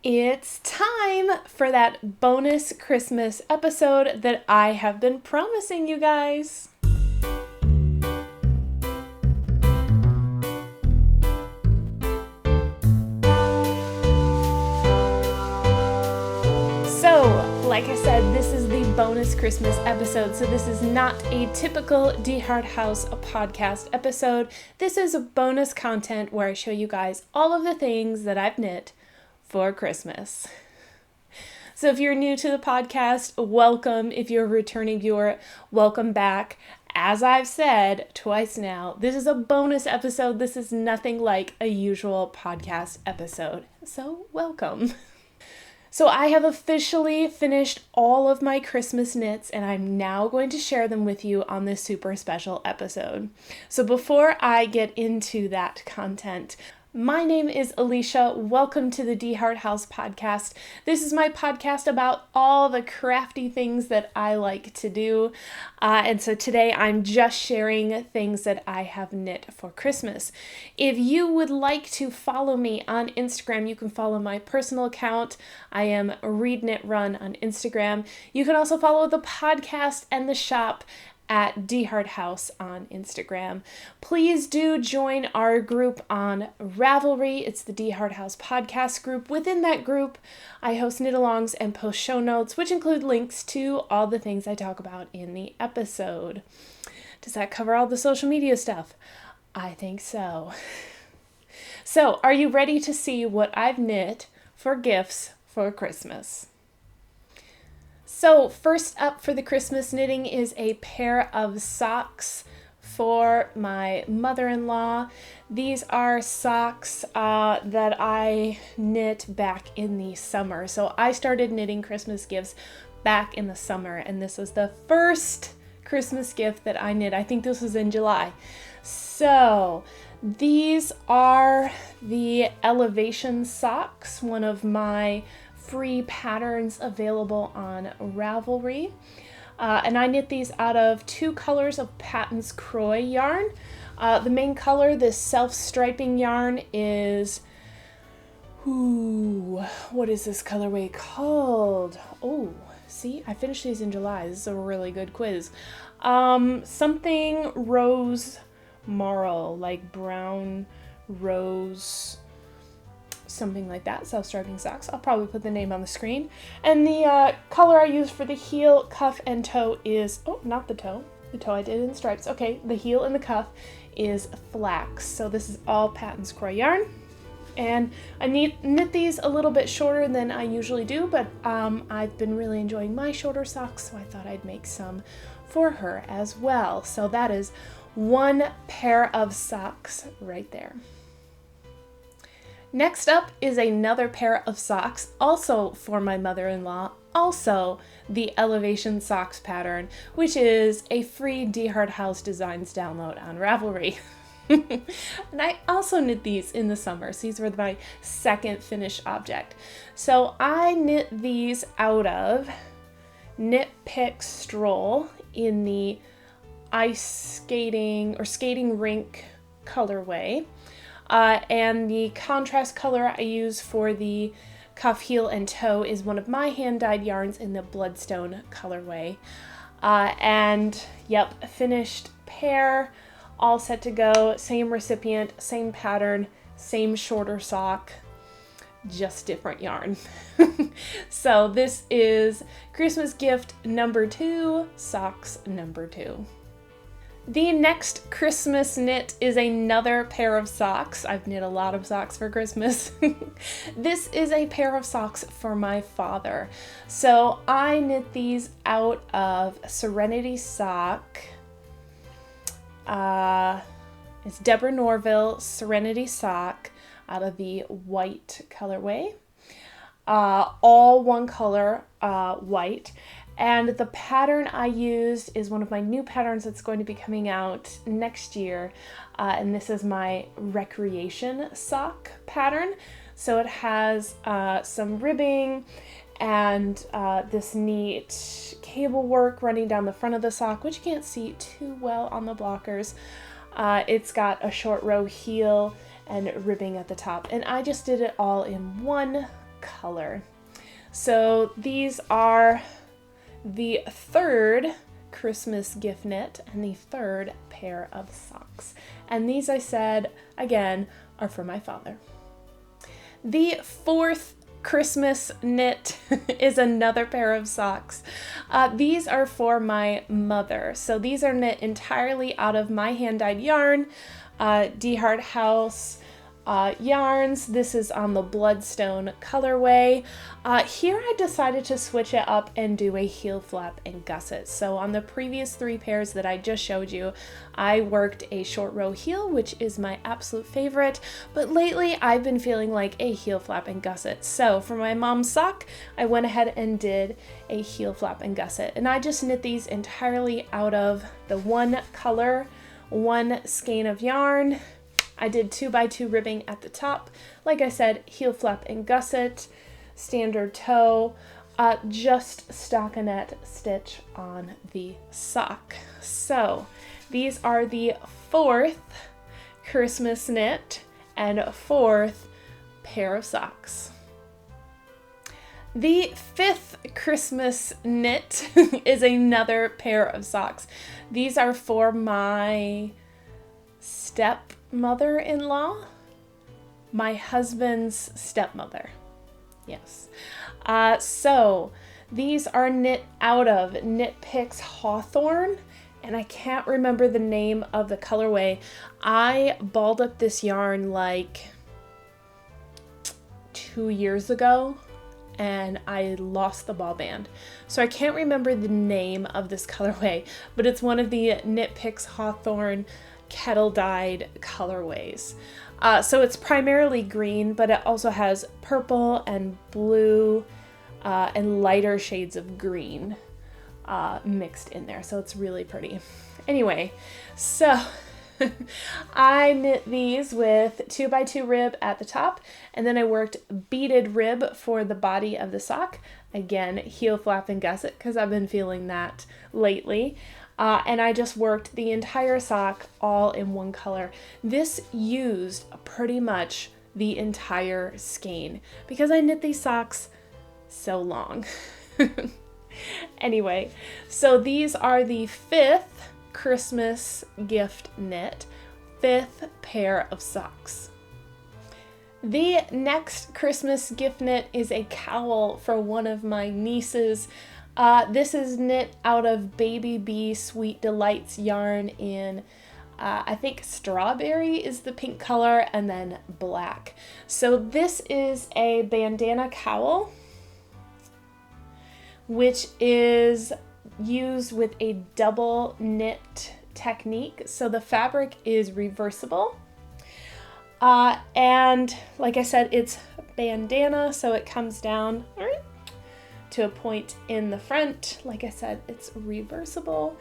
It's time for that bonus Christmas episode that I have been promising you guys. Like I said, this is the bonus Christmas episode, so this is not a typical DeHart House podcast episode. This is a bonus content where I show you guys all of the things that I've knit for Christmas. So if you're new to the podcast, welcome. If you're a returning viewer, welcome back. As I've said twice now, this is a bonus episode. This is nothing like a usual podcast episode, so welcome. So I have officially finished all of my Christmas knits, and I'm now going to share them with you on this super special episode. So before I get into that content, my name is Alicia. Welcome to the DeHart House podcast. This is my podcast about all the crafty things that I like to do. And so today I'm just sharing things that I have knit for Christmas. If you would like to follow me on Instagram, you can follow my personal account. I am Read Knit Run on Instagram. You can also follow the podcast and the shop at DeHart House on Instagram. Please do join our group on Ravelry. It's the DeHart House podcast group. Within that group, I host knit-alongs and post show notes, which include links to all the things I talk about in the episode. Does that cover all the social media stuff? I think so. So, are you ready to see what I've knit for gifts for Christmas? So first up for the Christmas knitting is a pair of socks for my mother-in-law. These are socks that I knit back in the summer. So I started knitting Christmas gifts back in the summer, and this was the first Christmas gift that I knit. I think this was in July. So these are the Elevation socks, one of my free patterns available on Ravelry. And I knit these out of two colors of Patton's Croy yarn. The main color, this self-striping yarn, is, what is this colorway called? Oh, see, I finished these in July. This is a really good quiz. Something rose marl, like brown rose, something like that, self-striping socks. I'll probably put the name on the screen. And the color I use for the heel, cuff, and toe is, not the toe. The toe I did in stripes. Okay, the heel and the cuff is flax. So this is all Patton's Croy yarn. And I knit these a little bit shorter than I usually do, but I've been really enjoying my shorter socks, so I thought I'd make some for her as well. So that is one pair of socks right there. Next up is another pair of socks, also for my mother-in-law, also the Elevation Socks pattern, which is a free DeHart House Designs download on Ravelry. And I also knit these in the summer, so these were my second finished object. So I knit these out of Knit Pick Stroll in the ice skating or skating rink colorway. And the contrast color I use for the cuff, heel, and toe is one of my hand-dyed yarns in the Bloodstone colorway. And yep, finished pair, all set to go, same recipient, same pattern, same shorter sock, just different yarn. So this is Christmas gift number 2, socks number 2. The next Christmas knit is another pair of socks. I've knit a lot of socks for Christmas. This is a pair of socks for my father. So I knit these out of Serenity Sock. It's Deborah Norville Serenity Sock out of the white colorway. All one color, white. And the pattern I used is one of my new patterns that's going to be coming out next year. And this is my recreation sock pattern. So it has some ribbing and this neat cable work running down the front of the sock, which you can't see too well on the blockers. It's got a short row heel and ribbing at the top. And I just did it all in one color. So these are the third Christmas gift knit and the third pair of socks. And these, I said, again, are for my father. The fourth Christmas knit is another pair of socks. These are for my mother. So these are knit entirely out of my hand-dyed yarn, DeHart House yarns. This is on the Bloodstone colorway. Here I decided to switch it up and do a heel flap and gusset. So on the previous 3 pairs that I just showed you, I worked a short row heel, which is my absolute favorite, but lately I've been feeling like a heel flap and gusset. So for my mom's sock, I went ahead and did a heel flap and gusset, and I just knit these entirely out of the one color, one skein of yarn. I did 2x2 ribbing at the top. Like I said, heel flap and gusset, standard toe, just stockinette stitch on the sock. So these are the fourth Christmas knit and fourth pair of socks. The fifth Christmas knit is another pair of socks. These are for my stepmother-in-law, my husband's stepmother. Yes. So these are knit out of Knit Picks Hawthorne, and I can't remember the name of the colorway. I balled up this yarn like 2 years ago, and I lost the ball band. So I can't remember the name of this colorway, but it's one of the Knit Picks Hawthorne kettle dyed colorways. So it's primarily green, but it also has purple and blue and lighter shades of green mixed in there. So it's really pretty. Anyway, so I knit these with 2x2 rib at the top, and then I worked beaded rib for the body of the sock. Again, heel flap and gusset, because I've been feeling that lately. And I just worked the entire sock all in one color. This used pretty much the entire skein because I knit these socks so long. Anyway, so these are the fifth Christmas gift knit, fifth pair of socks. The next Christmas gift knit is a cowl for one of my nieces. This is knit out of Baby Bee Sweet Delights yarn in, I think strawberry is the pink color, and then black. So this is a bandana cowl, which is used with a double knit technique. So the fabric is reversible. And like I said, it's bandana, so it comes down to a point in the front. Like I said, it's reversible,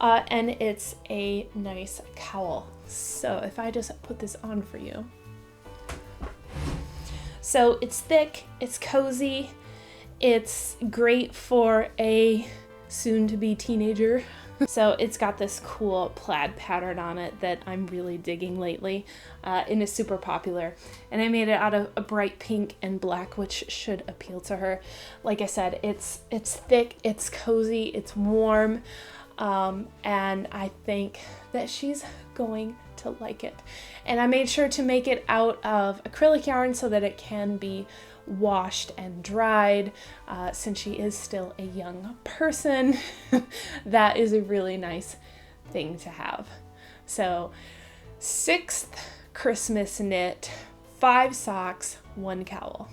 and it's a nice cowl. So if I just put this on for you. So it's thick, it's cozy, it's great for a soon-to-be teenager. So it's got this cool plaid pattern on it that I'm really digging lately, and is super popular. And I made it out of a bright pink and black, which should appeal to her. Like I said, it's thick, it's cozy, it's warm, and I think that she's going to like it. And I made sure to make it out of acrylic yarn so that it can be washed and dried, since she is still a young person. That is a really nice thing to have. So 6th Christmas knit, 5 socks, 1 cowl.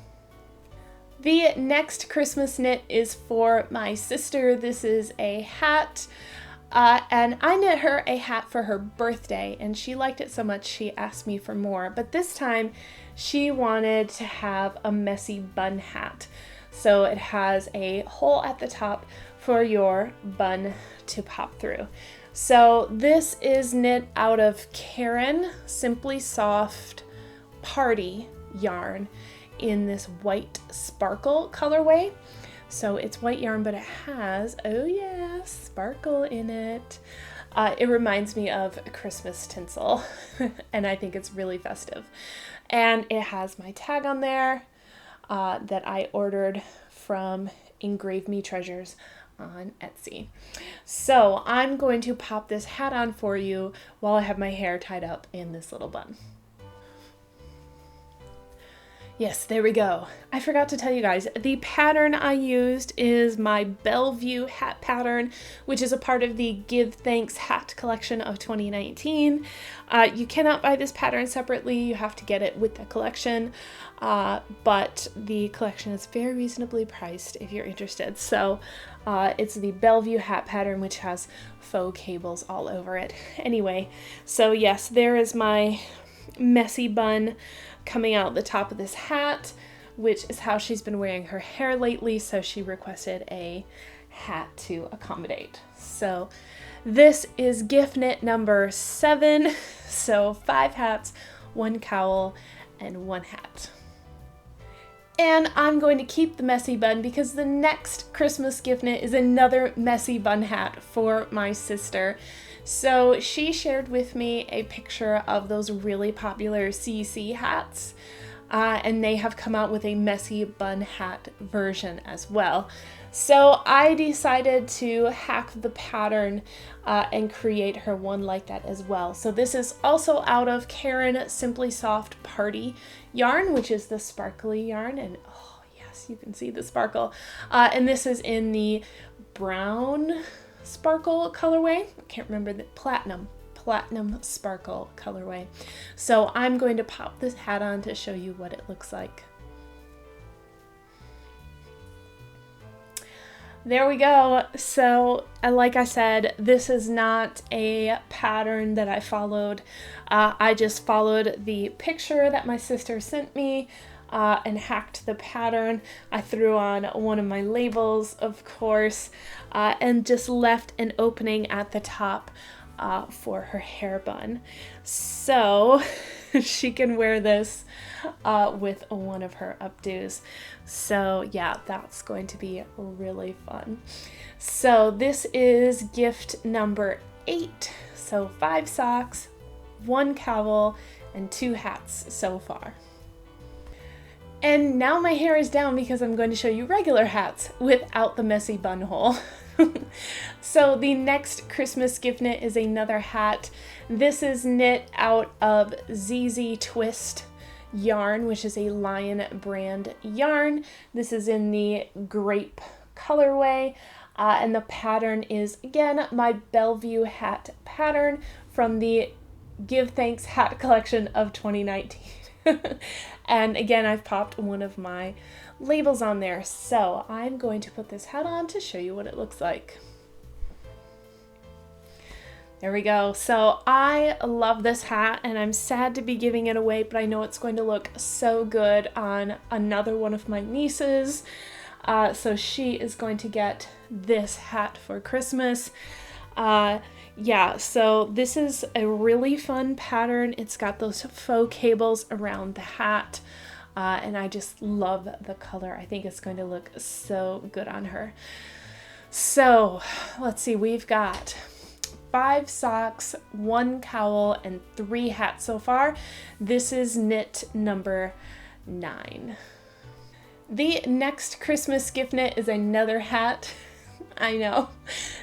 The next Christmas knit is for my sister. This is a hat, and I knit her a hat for her birthday, and she liked it so much she asked me for more, but this time she wanted to have a messy bun hat. So it has a hole at the top for your bun to pop through. So this is knit out of Karen Simply Soft Party yarn in this white sparkle colorway. So it's white yarn, but it has, oh yeah, sparkle in it. It reminds me of Christmas tinsel, and I think it's really festive. And it has my tag on there. that I ordered from Engrave Me Treasures on Etsy. So I'm going to pop this hat on for you while I have my hair tied up in this little bun. Yes, there we go. I forgot to tell you guys, the pattern I used is my Bellevue hat pattern, which is a part of the Give Thanks hat collection of 2019. You cannot buy this pattern separately, you have to get it with the collection, but the collection is very reasonably priced if you're interested. So it's the Bellevue hat pattern, which has faux cables all over it. Anyway, so yes, there is my messy bun coming out the top of this hat, which is how she's been wearing her hair lately, so she requested a hat to accommodate. So this is gift knit number 7, so 5 hats, 1 cowl, and 1 hat. And I'm going to keep the messy bun because the next Christmas gift knit is another messy bun hat for my sister. So she shared with me a picture of those really popular CC hats, and they have come out with a messy bun hat version as well. So I decided to hack the pattern and create her one like that as well. So this is also out of Karen Simply Soft Party yarn, which is the sparkly yarn, and oh yes, you can see the sparkle. And this is in the brown sparkle colorway. I can't remember the platinum sparkle colorway. So I'm going to pop this hat on to show you what it looks like. There we go. So like I said, this is not a pattern that I followed. I just followed the picture that my sister sent me and hacked the pattern. I threw on one of my labels, of course, and just left an opening at the top for her hair bun. So she can wear this with one of her updos. So yeah, that's going to be really fun. So this is gift number 8. So 5 socks, 1 cowl, and 2 hats so far. And now my hair is down because I'm going to show you regular hats without the messy bun hole. So the next Christmas gift knit is another hat. This is knit out of ZZ Twist yarn, which is a Lion brand yarn. This is in the grape colorway, and the pattern is, again, my Bellevue hat pattern from the Give Thanks hat collection of 2019. And again, I've popped one of my labels on there. So I'm going to put this hat on to show you what it looks like. There we go. So I love this hat and I'm sad to be giving it away, but I know it's going to look so good on another one of my nieces. So she is going to get this hat for Christmas. Yeah, so this is a really fun pattern. It's got those faux cables around the hat, and I just love the color. I think it's going to look so good on her. So let's see, we've got 5 socks, 1 cowl, and 3 hats so far. This is knit number 9. The next Christmas gift knit is another hat. I know.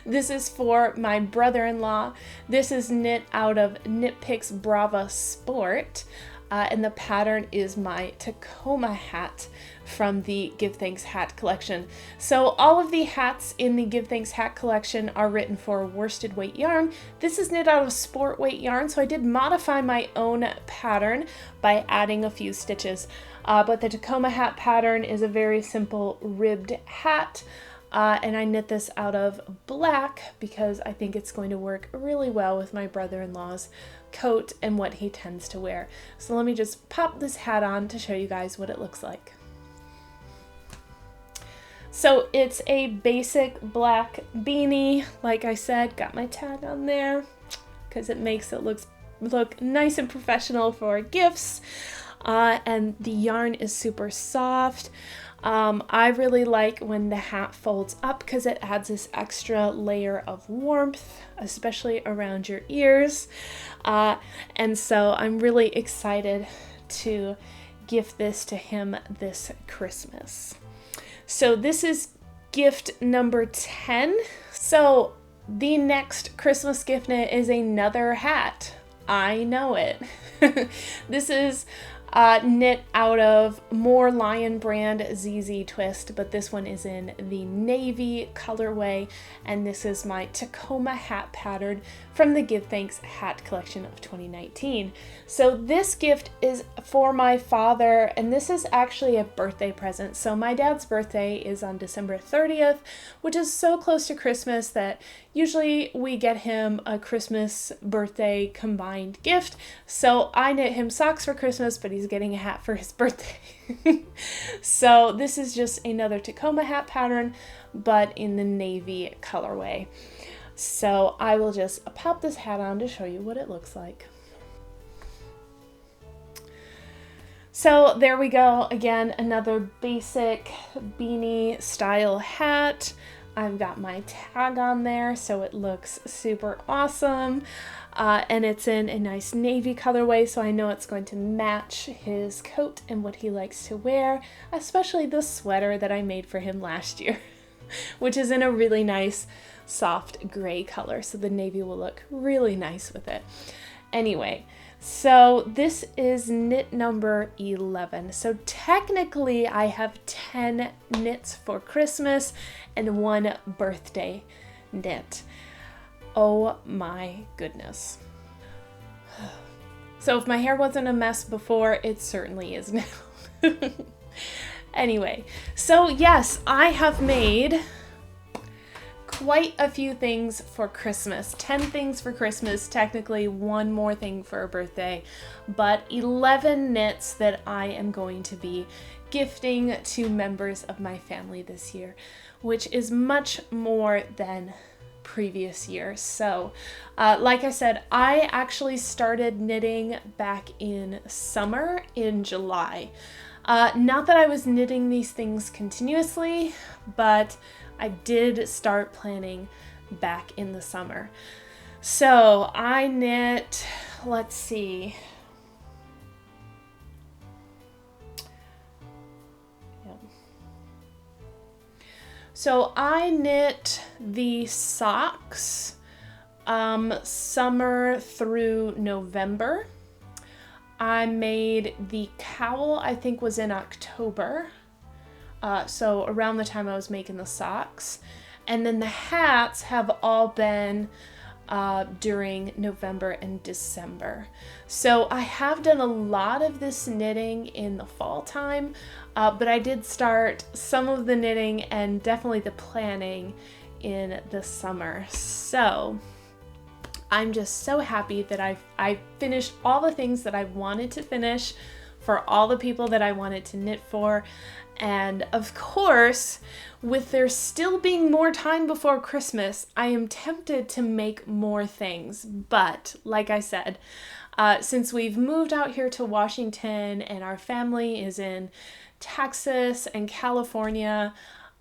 This is for my brother-in-law. This is knit out of Knit Picks Brava Sport, and the pattern is my Tacoma hat from the Give Thanks hat collection. So all of the hats in the Give Thanks hat collection are written for worsted weight yarn. This is knit out of sport weight yarn, so I did modify my own pattern by adding a few stitches. But the Tacoma hat pattern is a very simple ribbed hat. And I knit this out of black because I think it's going to work really well with my brother-in-law's coat and what he tends to wear. So let me just pop this hat on to show you guys what it looks like. So it's a basic black beanie. Like I said, got my tag on there because it makes it look nice and professional for gifts. And the yarn is super soft. I really like when the hat folds up because it adds this extra layer of warmth, especially around your ears. And so I'm really excited to gift this to him this Christmas. So this is gift number 10. So the next Christmas gift knit is another hat. I know it. This is knit out of more Lion brand ZZ Twist, but this one is in the navy colorway, and this is my Tacoma hat pattern from the Give Thanks hat collection of 2019. So this gift is for my father, and this is actually a birthday present. So my dad's birthday is on December 30th, which is so close to Christmas that usually we get him a Christmas birthday combined gift. So I knit him socks for Christmas, but he's getting a hat for his birthday. So this is just another Tacoma hat pattern, but in the navy colorway. So I will just pop this hat on to show you what it looks like. So there we go. Again, another basic beanie style hat. I've got my tag on there, so it looks super awesome. And it's in a nice navy colorway, so I know it's going to match his coat and what he likes to wear, especially the sweater that I made for him last year, which is in a really nice soft gray color, so the navy will look really nice with it. Anyway, so this is knit number 11. So technically I have 10 knits for Christmas and 1 birthday knit. Oh my goodness. So if my hair wasn't a mess before, it certainly is now. Anyway, so yes, I have made quite a few things for Christmas. 10 things for Christmas, technically 1 more thing for a birthday, but 11 knits that I am going to be gifting to members of my family this year, which is much more than previous years. So like I said, I actually started knitting back in summer in July. Not that I was knitting these things continuously, but I did start planning back in the summer. So I knit, let's see. So I knit the socks summer through November. I made the cowl, I think was in October. So around the time I was making the socks. And then the hats have all been during November and December. So I have done a lot of this knitting in the fall time, but I did start some of the knitting and definitely the planning in the summer. So I'm just so happy that I finished all the things that I wanted to finish for all the people that I wanted to knit for. And of course, with there still being more time before Christmas, I am tempted to make more things. But like I said, since we've moved out here to Washington and our family is in Texas and California,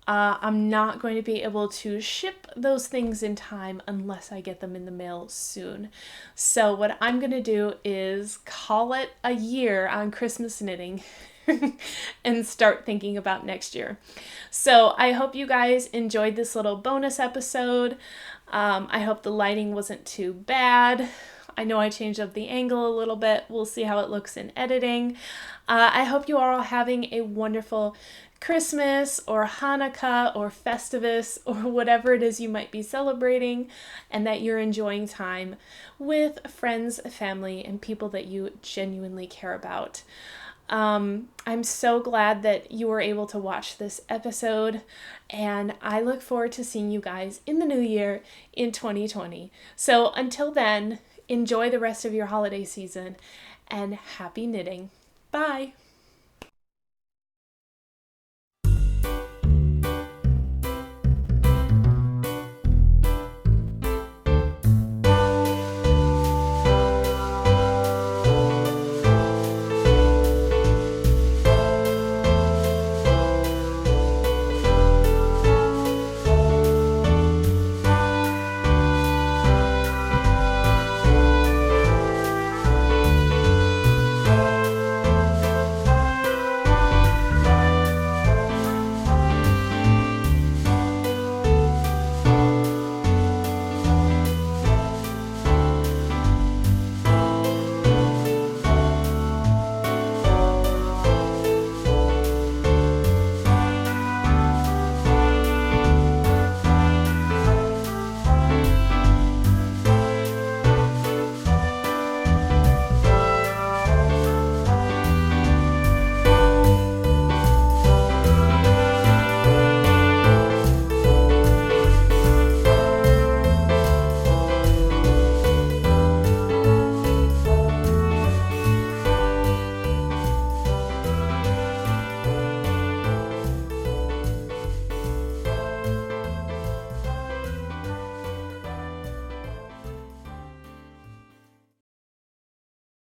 I'm not going to be able to ship those things in time unless I get them in the mail soon. So what I'm going to do is call it a year on Christmas knitting and start thinking about next year. So I hope you guys enjoyed this little bonus episode. I hope the lighting wasn't too bad. I know I changed up the angle a little bit. We'll see how it looks in editing. I hope you are all having a wonderful Christmas or Hanukkah or Festivus or whatever it is you might be celebrating, and that you're enjoying time with friends, family, and people that you genuinely care about. I'm so glad that you were able to watch this episode, and I look forward to seeing you guys in the new year in 2020. So until then, enjoy the rest of your holiday season and happy knitting. Bye!